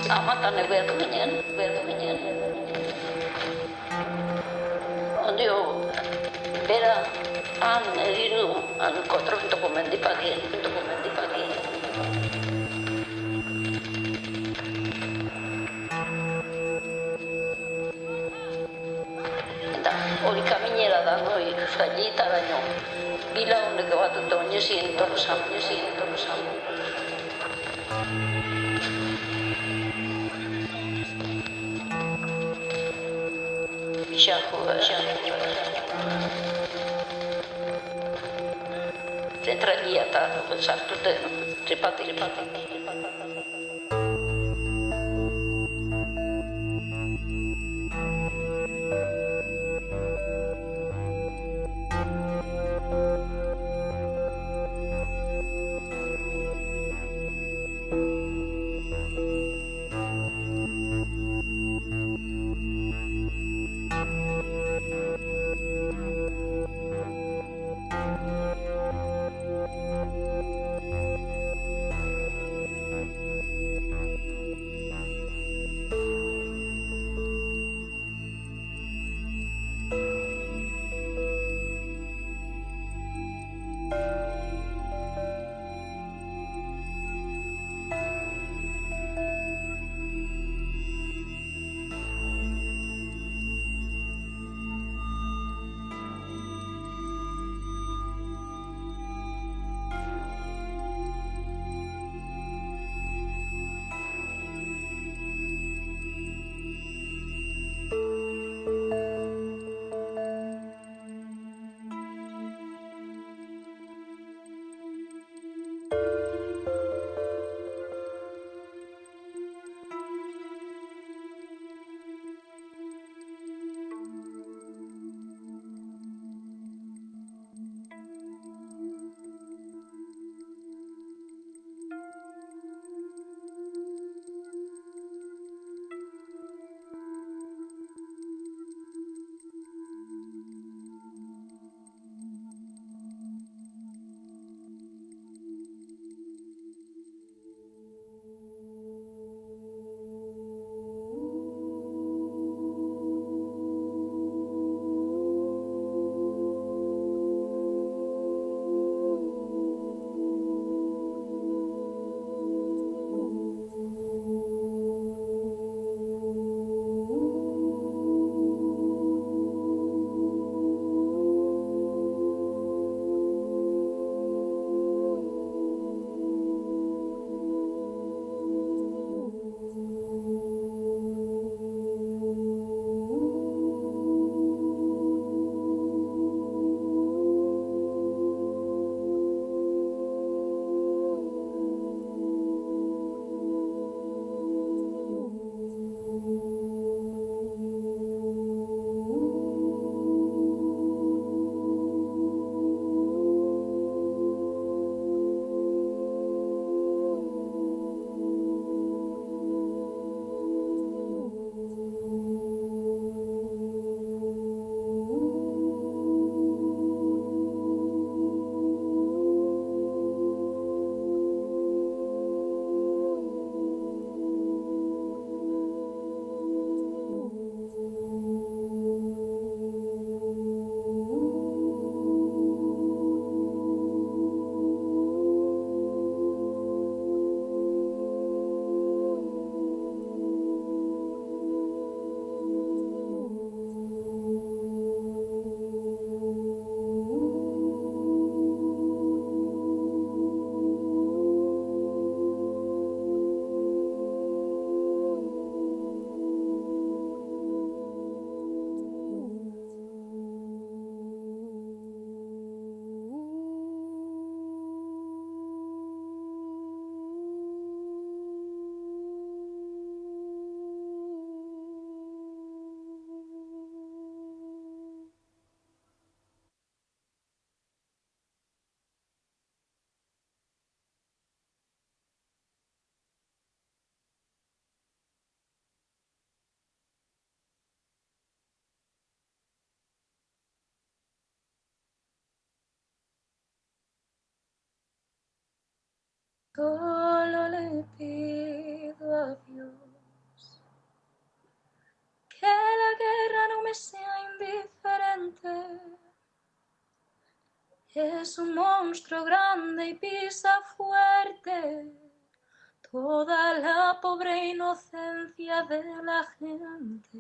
Amatan beto ginen. Ondio bera an ediru an kontrol dokumendi pagi. Eta hori kaminera da noi sailita daño. Bila honek bat otoño siento sam. Zentraliata sartu den tripatik. Solo le pido a Dios que la guerra no me sea indiferente. Es un monstruo grande y pisa fuerte toda la pobre inocencia de la gente.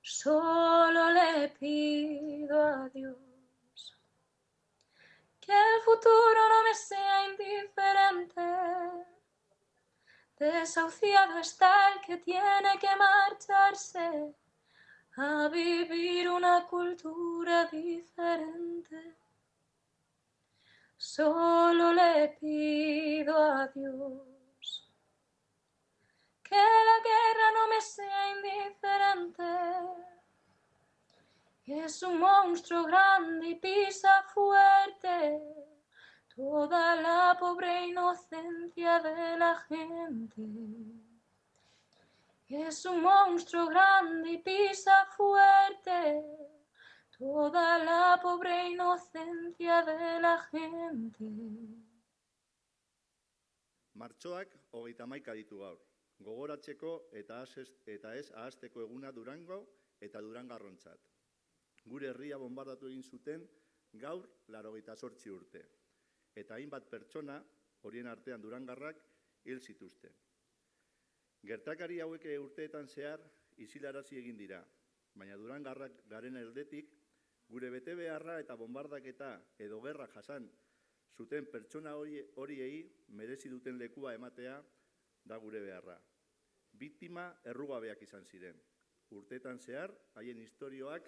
Solo le pido a Dios que el futuro no me sea indiferente. Desahuciado está el que tiene que marcharse a vivir una cultura diferente. Solo le pido a Dios que la guerra no me sea indiferente. Es un monstruo grande y pisa fuerte toda la pobre inocencia de la gente. Es un monstruo grande y pisa fuerte toda la pobre inocencia de la gente. Martxoak 31 ditu gaur. Gogoratzeko eta ez ahazteko eguna Durango eta Durangarrontzat. Gure herria bombardatu egin zuten gaur 88 urte. Eta hainbat pertsona, horien artean Durangarrak, hil zituzten. Gertakari hauek urteetan zehar isilarazi egin dira, baina Durangarrak garen aldetik, gure betebeharra eta bombardaketa edo gerra jasan zuten pertsona horiei merezi duten lekua ematea da gure beharra. Biktima errugabeak izan ziren. Urteetan zehar, haien istorioak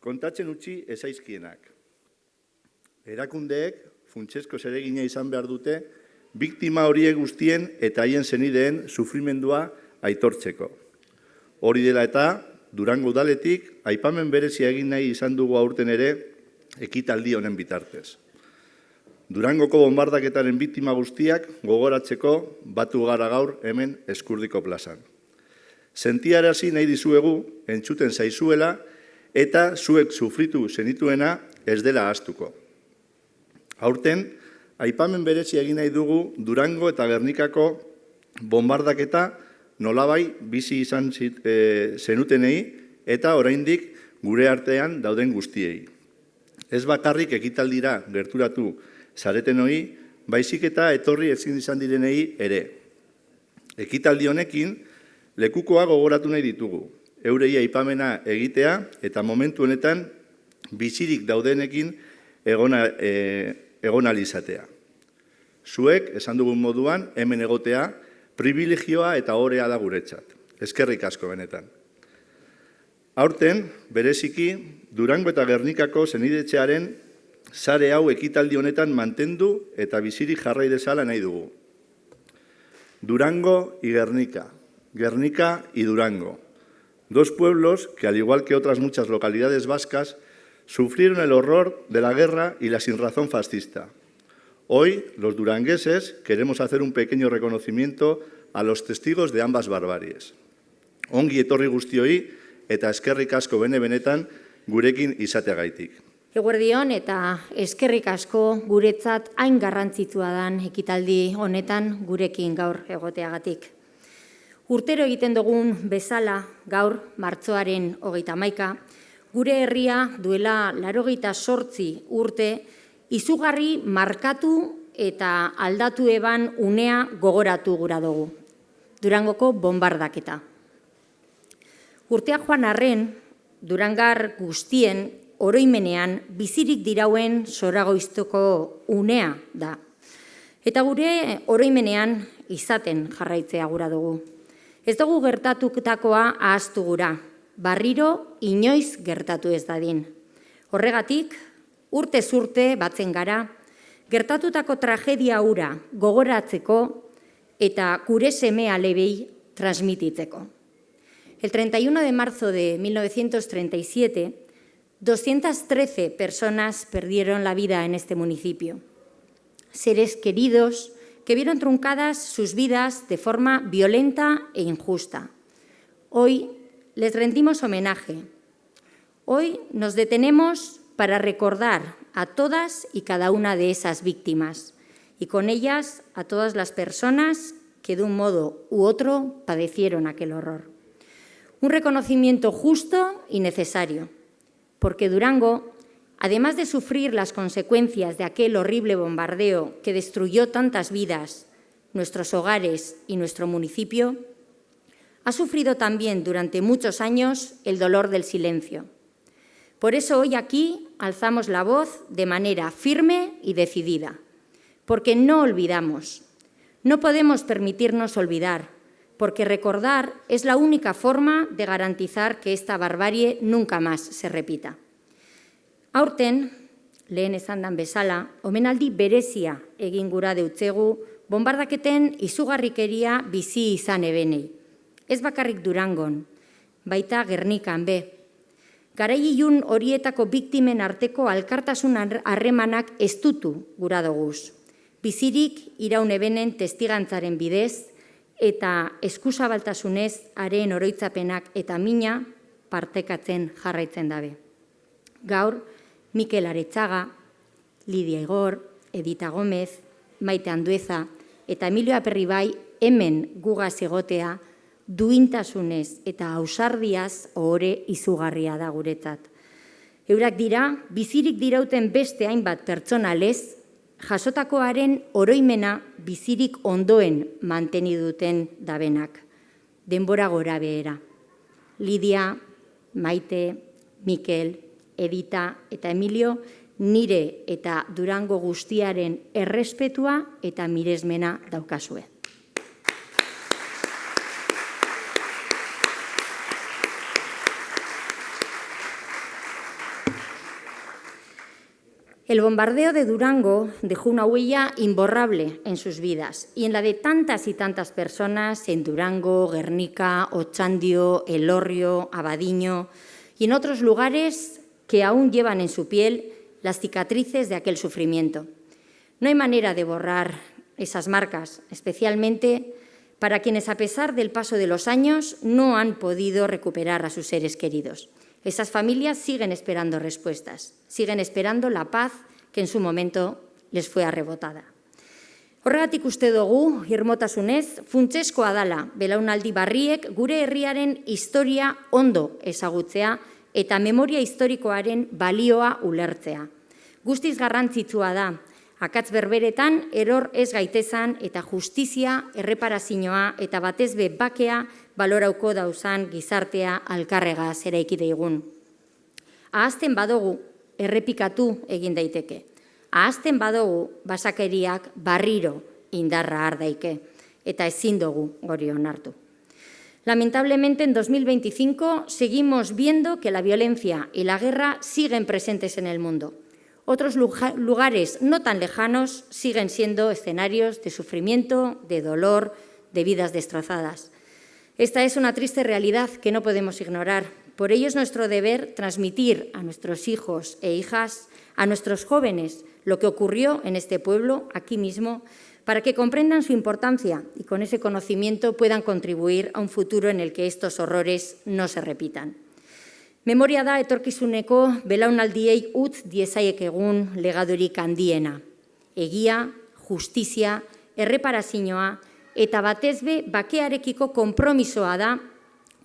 kontatzen utzi ezaizkienak. Erakundeek funtsezko zeregina izan behar dute biktima horiek guztien eta haien zenideen sufrimendua aitortzeko. Hori dela eta, Durango udaletik aipamen berezia egin nahi izan dugu aurten ere ekitaldi honen bitartez. Durangoko bombardaketaren biktima guztiak gogoratzeko batu gara gaur hemen Eskurdiko plazan. Sentiarazi nahi dizuegu entzuten zaizuela eta zuek sufritu zenituena ez dela ahaztuko. Aurten, aipamen berezia egin nahi dugu Durango eta Gernikako bombardaketa nolabai bizi izan zenutenei eta oraindik gure artean dauden guztiei. Ez bakarrik ekitaldira gerturatu zaretenoi, baizik eta etorri ezin izan direnei ere. Ekitaldi honekin lekukoa gogoratu nahi ditugu. Eurei aipamena egitea eta momentu honetan bizirik daudenekin egon izatea. Zuek, esan dugun moduan, hemen egotea, privilegioa eta orea da guretzat. Eskerrik asko benetan. Aurten, bereziki, Durango eta Gernikako zenidetxearen sare hau ekitaldi honetan mantendu eta bizirik jarrai dezala nahi dugu. Durango y Gernika, Gernika y Durango. Dos pueblos que, al igual que otras muchas localidades vascas, sufrieron el horror de la guerra y la sinrazón fascista. Hoy, los durangueses, queremos hacer un pequeño reconocimiento a los testigos de ambas barbaries. Ongi etorri guztioi eta eskerrik asko benetan gurekin izateagaitik. Eguerdion eta eskerrik asko guretzat hain garrantzitsua dan ekitaldi honetan gurekin gaur egoteagatik. Urtero egiten dugun bezala gaur martxoaren 31, gure herria duela 88 urte izugarri markatu eta aldatu eban unea gogoratu gura dugu. Durangoko bombardaketa. Urtea joan arren, Durangar guztien oroimenean bizirik dirauen zoragoiztoko unea da. Eta gure oroimenean izaten jarraitzea gura dugu. Ez dugu gertatutakoa ahaztu gura, barriro inoiz gertatu ez dadin. Horregatik, urtez urte batzen gara, gertatutako tragedia hura gogoratzeko eta gure seme alebei transmititzeko. El 31 de marzo de 1937, 213 personas perdieron la vida en este municipio. Seres queridos que vieron truncadas sus vidas de forma violenta e injusta. Hoy les rendimos homenaje. Hoy nos detenemos para recordar a todas y cada una de esas víctimas y con ellas a todas las personas que de un modo u otro padecieron aquel horror. Un reconocimiento justo y necesario, porque Durango, además de sufrir las consecuencias de aquel horrible bombardeo que destruyó tantas vidas, nuestros hogares y nuestro municipio, ha sufrido también durante muchos años el dolor del silencio. Por eso hoy aquí alzamos la voz de manera firme y decidida, porque no olvidamos, no podemos permitirnos olvidar, porque recordar es la única forma de garantizar que esta barbarie nunca más se repita. Aurten, lehen esan dan bezala, omenaldi berezia egin gura deutzegu bombardaketen izugarrikeria bizi izan ebenei. Ez bakarrik Durangon, baita Gernikan be. Garai ilun horietako biktimen arteko alkartasun harremanak estutu gura doguz. Bizirik iraun ebenen testigantzaren bidez eta eskuzabaltasunez haren oroitzapenak eta mina partekatzen jarraitzen dabe. Gaur, Mikel Aretxaga, Lidia Igor, Edita Gomez, Maite Andueza eta Emilio Aperribai hemen gugaz egotea duintasunez eta ausardiaz ohore izugarria da guretzat. Eurak dira, bizirik dirauten beste hainbat pertsonalez, jasotakoaren oroimena bizirik ondoen manteni duten dabenak. Denbora gora behera. Lidia, Maite, Mikel, Edita eta Emilio, nire eta Durango guztiaren errespetua eta miresmena daukazue. El bombardeo de Durango dejó una huella imborrable en sus vidas y en la de tantas y tantas personas en Durango, Gernika, Otxandio, Elorrio, Abadiño y en otros lugares que aún llevan en su piel las cicatrices de aquel sufrimiento. No hay manera de borrar esas marcas, especialmente para quienes, a pesar del paso de los años, no han podido recuperar a sus seres queridos. Esas familias siguen esperando respuestas, siguen esperando la paz que en su momento les fue arrebotada. Horregatik uste dugu, irmotasunez, funtsezkoa dala belaunaldi barriek gure herriaren historia ondo ezagutzea eta memoria historikoaren balioa ulertzea. Guztiz garrantzitsua da, akatz berberetan eror ez gaitezan eta justizia, erreparazioa eta batez be bakea balorauko dauzan gizartea alkarregaz eraiki daigun. Ahazten badugu, errepikatu egin daiteke. Ahazten badugu, basakeriak barriro indarra har daike, eta ezin dugu hori onartu. Lamentablemente, en 2025 seguimos viendo que la violencia y la guerra siguen presentes en el mundo. Otros lugares no tan lejanos siguen siendo escenarios de sufrimiento, de dolor, de vidas destrozadas. Esta es una triste realidad que no podemos ignorar. Por ello es nuestro deber transmitir a nuestros hijos e hijas, a nuestros jóvenes, lo que ocurrió en este pueblo, aquí mismo, para que comprendan su importancia y con ese conocimiento puedan contribuir a un futuro en el que estos horrores no se repitan. Memoria da etorkizuneko belaunaldiei utz diezaiekegun legadurik handiena. Egia, justizia, erreparazioa eta batez be bakearekiko konpromisoa da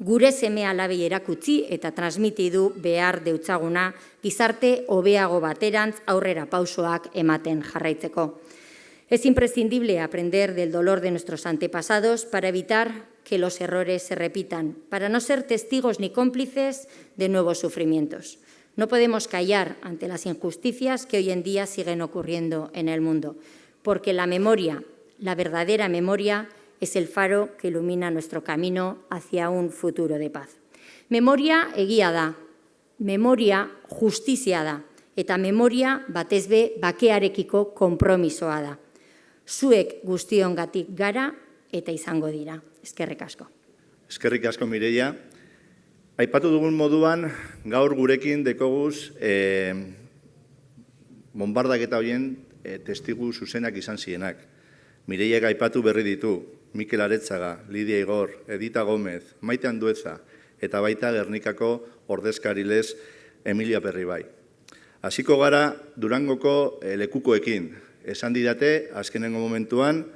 gure seme alabei erakutsi eta transmitidu behar deutzaguna gizarte hobeago baterantz aurrera pausoak ematen jarraitzeko. Es imprescindible aprender del dolor de nuestros antepasados para evitar que los errores se repitan, para no ser testigos ni cómplices de nuevos sufrimientos. No podemos callar ante las injusticias que hoy en día siguen ocurriendo en el mundo, porque la memoria, la verdadera memoria, es el faro que ilumina nuestro camino hacia un futuro de paz. Memoria egia da, memoria justizia da, eta memoria batez be bakearekiko konpromisoa da. Zuek guztiongatik gara eta izango dira. Eskerrik asko. Eskerrik asko, Mireia. Aipatu dugun moduan, gaur gurekin dekoguz bombardaketa horien testigu zuzenak izan zienak. Mireia aipatu berri ditu, Mikel Aretxaga, Lidia Igor, Edita Gomez, Maite Andueza eta baita Gernikako ordezkarilez Emilio Aperribai. Hasiko gara Durangoko lekukoekin, esan didate, azkenengo momentuan,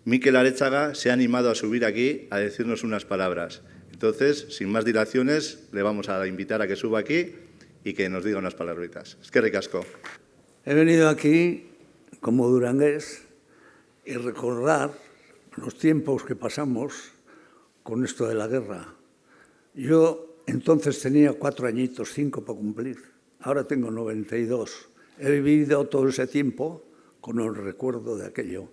Mikel Arechaga se ha animado a subir aquí a decirnos unas palabras. Entonces, sin más dilaciones, le vamos a invitar a que suba aquí y que nos diga unas palabritas. Eskerrik asko. He venido aquí como durangués y recordar los tiempos que pasamos con esto de la guerra. Yo entonces tenía 4 añitos, 5 para cumplir. Ahora tengo 92. He vivido todo ese tiempo con el recuerdo de aquello.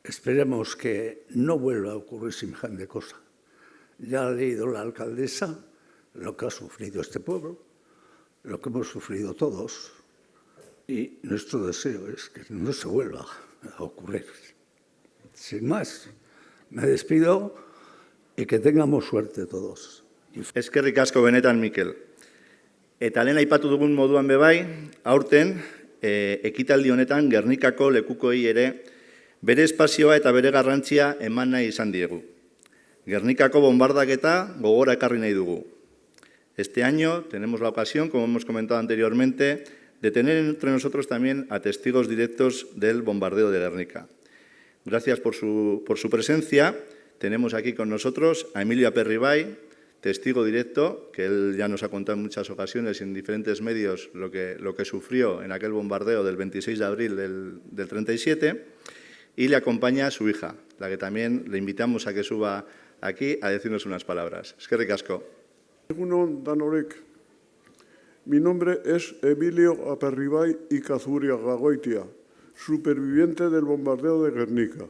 Esperemos que no vuelva a ocurrir semejante cosa. Ya ha leído la alcaldesa lo que ha sufrido este pueblo, lo que hemos sufrido todos, y nuestro deseo es que no se vuelva a ocurrir. Sin más, me despido y que tengamos suerte todos. Eskerrik asko benetan, Mikel. Eta lehen aipatu dugun moduan bebai, aurten, ekitaldi honetan Gernikako lekukoei ere bere espazioa eta bere garrantzia eman nahi izan diegu. Gernikako bombardaketa gogora ekarri nahi dugu. Este año tenemos la ocasión, como hemos comentado anteriormente, de tener entre nosotros también a testigos directos del bombardeo de Gernika. Gracias por su presencia. Tenemos aquí con nosotros a Emilio Aperribay, testigo directo, que él ya nos ha contado en muchas ocasiones y en diferentes medios lo que sufrió en aquel bombardeo del 26 de abril del 37, y le acompaña su hija, la que también le invitamos a que suba aquí a decirnos unas palabras. Eskerrik asko. Egunon danorek. Mi nombre es Emilio Aperribay y Kazuriagagoitia, superviviente del bombardeo de Gernika.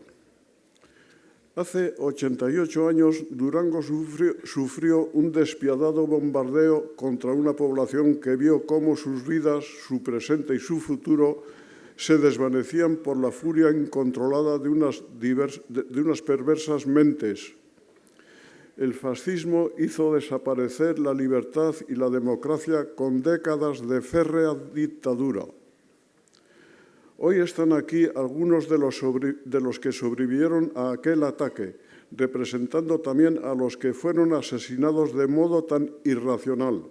Hace 88 años, Durango sufrió un despiadado bombardeo contra una población que vio cómo sus vidas, su presente y su futuro se desvanecían por la furia incontrolada de unas perversas mentes. El fascismo hizo desaparecer la libertad y la democracia con décadas de férrea dictadura. Hoy están aquí algunos de los que sobrevivieron a aquel ataque, representando también a los que fueron asesinados de modo tan irracional.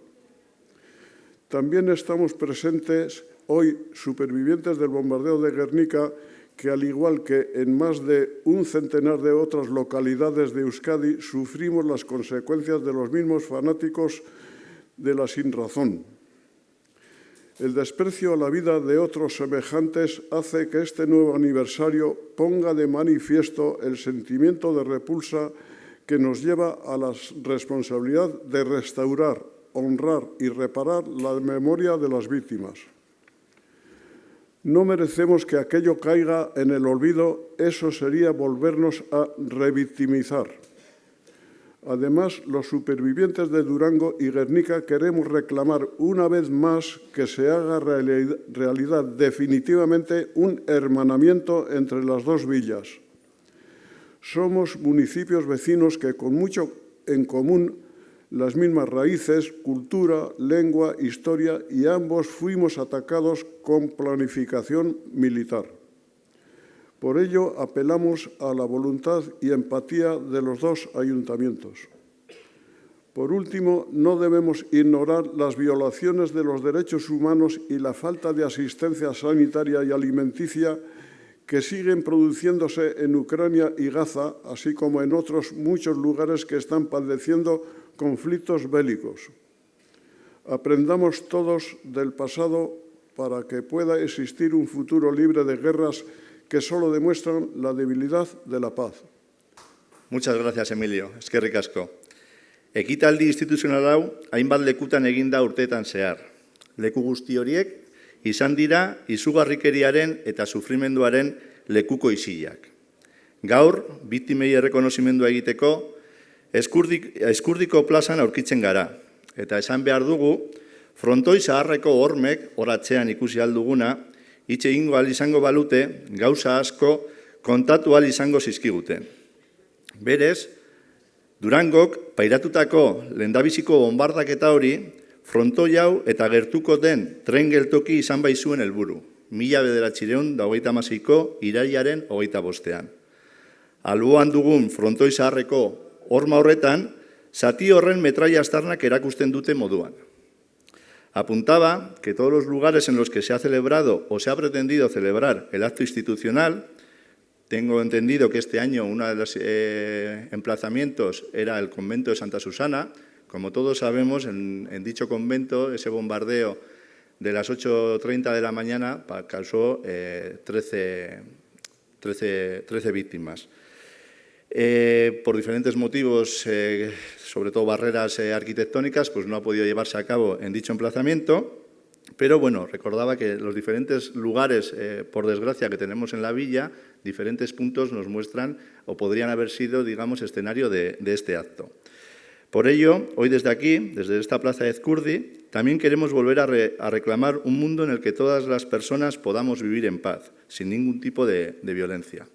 También estamos presentes hoy supervivientes del bombardeo de Gernika, que al igual que en más de un centenar de otras localidades de Euskadi, sufrimos las consecuencias de los mismos fanáticos de la sinrazón. El desprecio a la vida de otros semejantes hace que este nuevo aniversario ponga de manifiesto el sentimiento de repulsa que nos lleva a la responsabilidad de restaurar, honrar y reparar la memoria de las víctimas. No merecemos que aquello caiga en el olvido, eso sería volvernos a revictimizar. Además, los supervivientes de Durango y Gernika queremos reclamar una vez más que se haga realidad definitivamente un hermanamiento entre las dos villas. Somos municipios vecinos que con mucho en común, las mismas raíces, cultura, lengua, historia, y ambos fuimos atacados con planificación militar. Por ello, apelamos a la voluntad y empatía de los dos ayuntamientos. Por último, no debemos ignorar las violaciones de los derechos humanos y la falta de asistencia sanitaria y alimenticia que siguen produciéndose en Ucrania y Gaza, así como en otros muchos lugares que están padeciendo conflictos bélicos. Aprendamos todos del pasado para que pueda existir un futuro libre de guerras que solo demuestran la debilidad de la paz. Muchas gracias, Emilio. Eskerrik asko. Ekitaldi instituzional hau hainbat lekutan egin da urteetan zehar. Leku guzti horiek izan dira izugarrikeriaren eta sufrimenduaren lekuko isilak. Gaur, biktimei errekonozimendua egiteko, Eskurdiko plazan aurkitzen gara. Eta esan behar dugu, frontoi zaharreko hormek, horatzean ikusi alduguna, hitz egingo ahal izango balute, gauza asko kontatu ahal izango zizkiguten. Berez, Durangok pairatutako lehendabiziko bombardaketa hori, frontoi hau eta gertuko den tren geltoki izan baizuen helburu, 1936ko irailaren 25ean. Alboan dugun frontoi zaharreko horma horretan, zati horren metraia aztarnak erakusten dute moduan. Apuntaba que todos los lugares en los que se ha celebrado o se ha pretendido celebrar el acto institucional, tengo entendido que este año uno de los emplazamientos era el convento de Santa Susana. Como todos sabemos, en dicho convento, ese bombardeo de las 8:30 de la mañana causó 13 víctimas. Por diferentes motivos, sobre todo barreras arquitectónicas, pues no ha podido llevarse a cabo en dicho emplazamiento. Pero bueno, recordaba que los diferentes lugares, por desgracia, que tenemos en la villa, diferentes puntos nos muestran o podrían haber sido, digamos, escenario de este acto. Por ello, hoy desde aquí, desde esta plaza de Ezcurdi, también queremos volver a reclamar un mundo en el que todas las personas podamos vivir en paz, sin ningún tipo de violencia.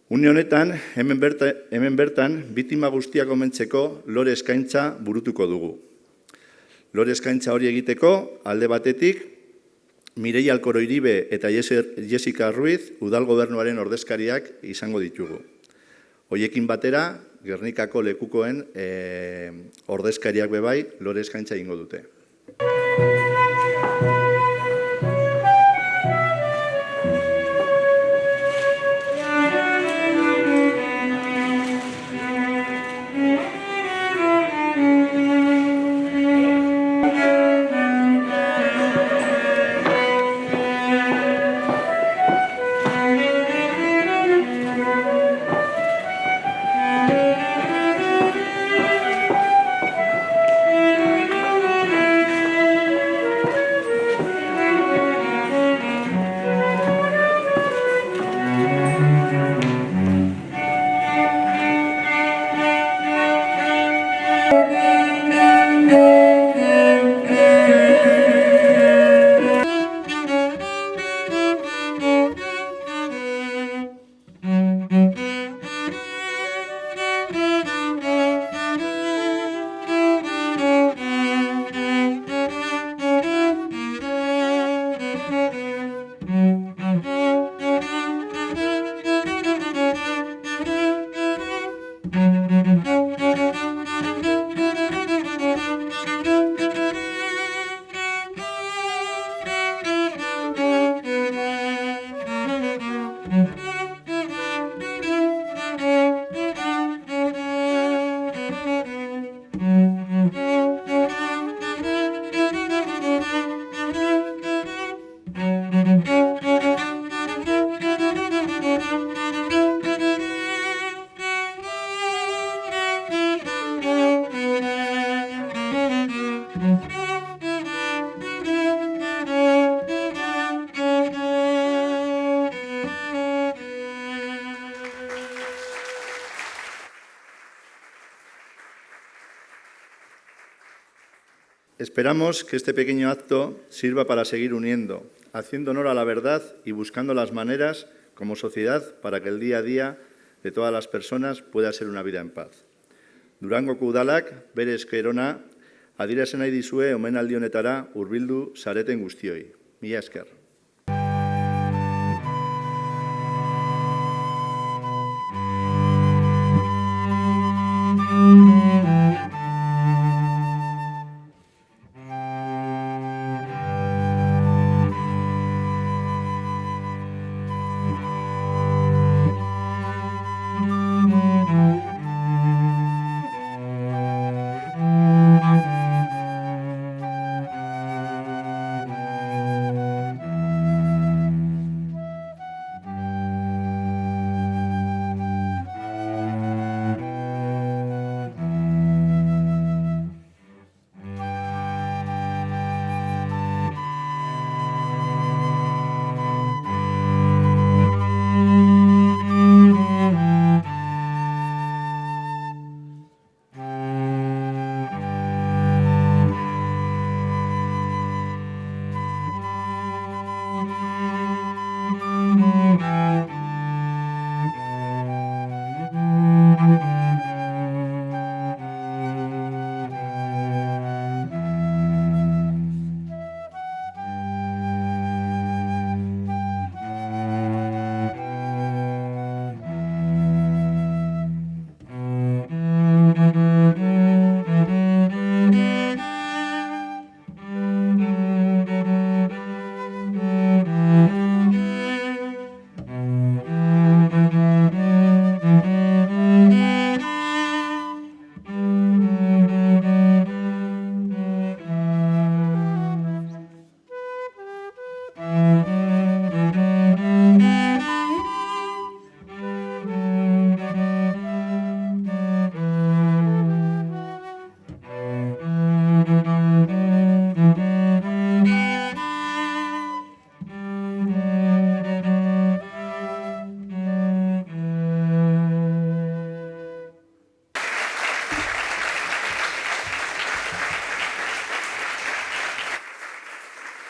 Une honetan, hemen bertan, biktima guztiak omentzeko lore eskaintza burutuko dugu. Lore eskaintza hori egiteko, alde batetik, Mireia Alkoro Iribe eta Jessica Ruiz udal gobernuaren ordezkariak izango ditugu. Hoiekin batera, Gernikako lekukoen ordezkariak bebai lore eskaintza egingo dute. Esperamos que este pequeño acto sirva para seguir uniendo, haciendo honor a la verdad y buscando las maneras como sociedad para que el día a día de todas las personas pueda ser una vida en paz. Durangoko udalak bere eskerona adierazi nahi dizue omenaldi honetara hurbildu zareten guztioi. Mila esker.